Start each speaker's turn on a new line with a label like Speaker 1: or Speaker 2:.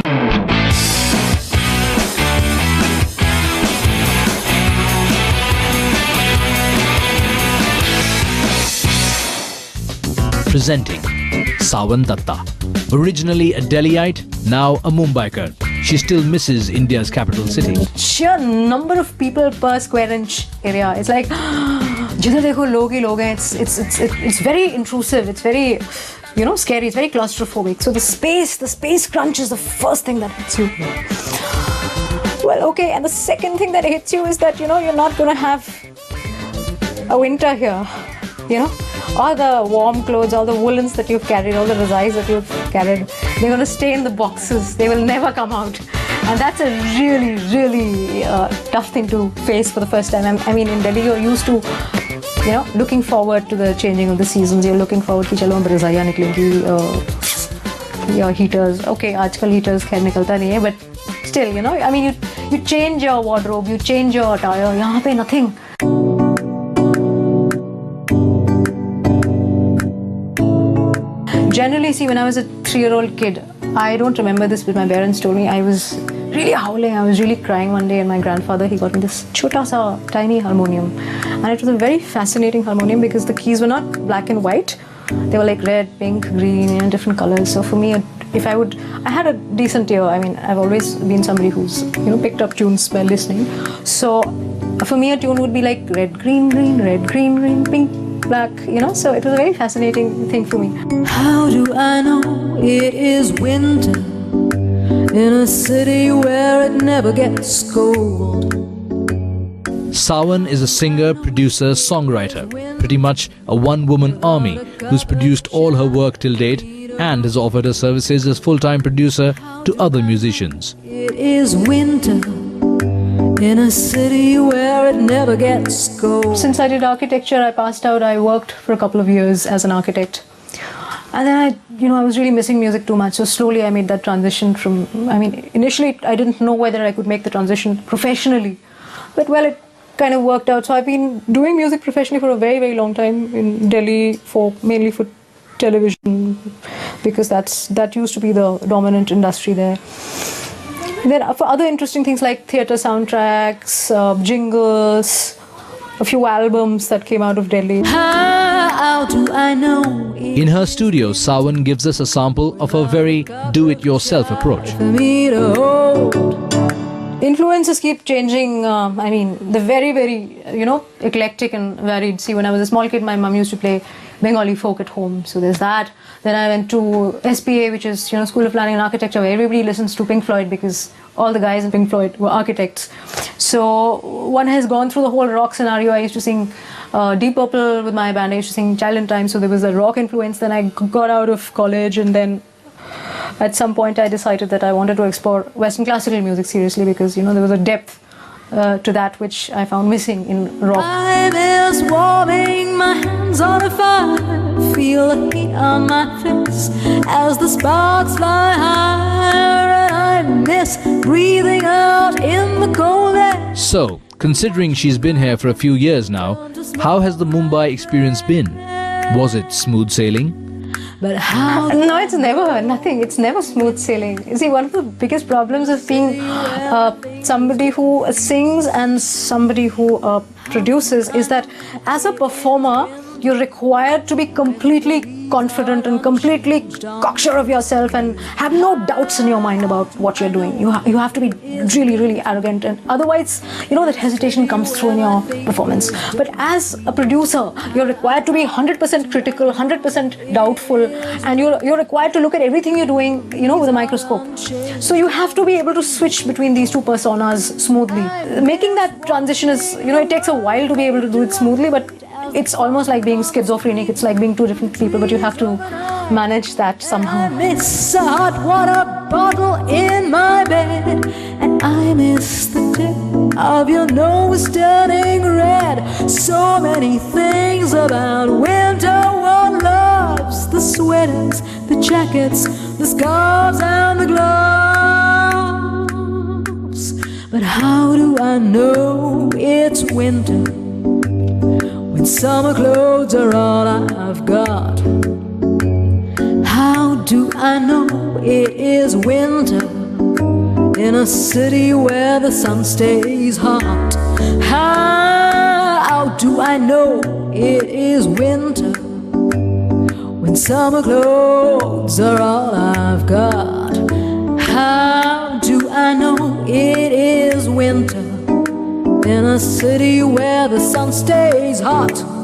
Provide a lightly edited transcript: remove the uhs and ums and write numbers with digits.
Speaker 1: Presenting Sawan Dutta. Originally a Delhiite, now a Mumbaiker. She still misses India's capital city.
Speaker 2: Sheer number of people per square inch area. It's like, jidhar dekho log hi log hain. It's very intrusive. It's very, scary. It's very claustrophobic. So the space crunch is the first thing that hits you. Well, okay. And the second thing that hits you is that, you're not going to have a winter here. All the warm clothes, all the woolens that you've carried, all the razais that you've carried, they're going to stay in the boxes. They will never come out. And that's a really, really tough thing to face for the first time. I mean, in Delhi, you're used to, looking forward to the changing of the seasons. You're looking forward to, chalo, razaiyan niklengi, your heaters. Okay, aajkal heaters khair nikalta nahi hai, but still, you change your wardrobe, you change your attire. Yahan pe nothing. Generally, see, when I was a 3-year-old kid, I don't remember this, but my parents told me I was really howling, I was really crying one day, and my grandfather, he got me this chota sa, tiny harmonium. And it was a very fascinating harmonium because the keys were not black and white. They were like red, pink, green, different colors. So for me, I had a decent ear. I mean, I've always been somebody who's, picked up tunes by listening. So for me, a tune would be like red, green, pink, black, so it was a very fascinating thing for me.
Speaker 3: How do I know it is winter in a city where it never gets cold?
Speaker 1: Sawan is a singer, producer, songwriter, pretty much a one-woman army who's produced all her work till date and has offered her services as full-time producer to other musicians.
Speaker 3: It is winter in a city where it never gets cold.
Speaker 2: Since I did architecture, I passed out. I worked for a couple of years as an architect. And then I was really missing music too much. So slowly I made that transition from, initially I didn't know whether I could make the transition professionally. But well, it kind of worked out. So I've been doing music professionally for a very, very long time in Delhi, mainly for television, because that used to be the dominant industry there. Then for other interesting things like theatre soundtracks, jingles, a few albums that came out of Delhi.
Speaker 3: How do I know?
Speaker 1: In her studio, Sawan gives us a sample of her very do-it-yourself approach.
Speaker 2: Influences keep changing. They're very, very, eclectic and varied. See, when I was a small kid, my mum used to play Bengali folk at home. So there's that. Then I went to SPA, which is, School of Planning and Architecture, where everybody listens to Pink Floyd because all the guys in Pink Floyd were architects. So one has gone through the whole rock scenario. I used to sing Deep Purple with my band. I used to sing Child in Time. So there was a rock influence. Then I got out of college, and then at some point I decided that I wanted to explore Western classical music seriously because, there was a depth to that which I found missing in rock.
Speaker 3: Time is warming, my hands on a fire, feel the heat on my face as the sparks fly higher, and I miss breathing out in the cold air.
Speaker 1: So, considering she's been here for a few years now, how has the Mumbai experience been? Was it smooth sailing?
Speaker 2: But how? No, it's never, nothing. It's never smooth sailing. You see, one of the biggest problems of being somebody who sings and somebody who produces is that as a performer, you're required to be completely confident and completely cocksure of yourself and have no doubts in your mind about what you're doing. You have to be really, really arrogant, and otherwise, that hesitation comes through in your performance. But as a producer, you're required to be 100% critical, 100% doubtful, and you're required to look at everything you're doing, with a microscope. So you have to be able to switch between these two personas smoothly. Making that transition is, it takes a while to be able to do it smoothly, but it's almost like being schizophrenic. It's like being two different people, but you have to manage that somehow.
Speaker 3: I miss a hot water bottle in my bed, and I miss the tip of your nose turning red. So many things about winter. One loves the sweaters, the jackets, the scarves, and the gloves. But how do I know it's winter when summer clothes are all I've got? How do I know it is winter in a city where the sun stays hot. How do I know it is winter when summer clothes are all I've got? How do I know it is winter in a city where the sun stays hot?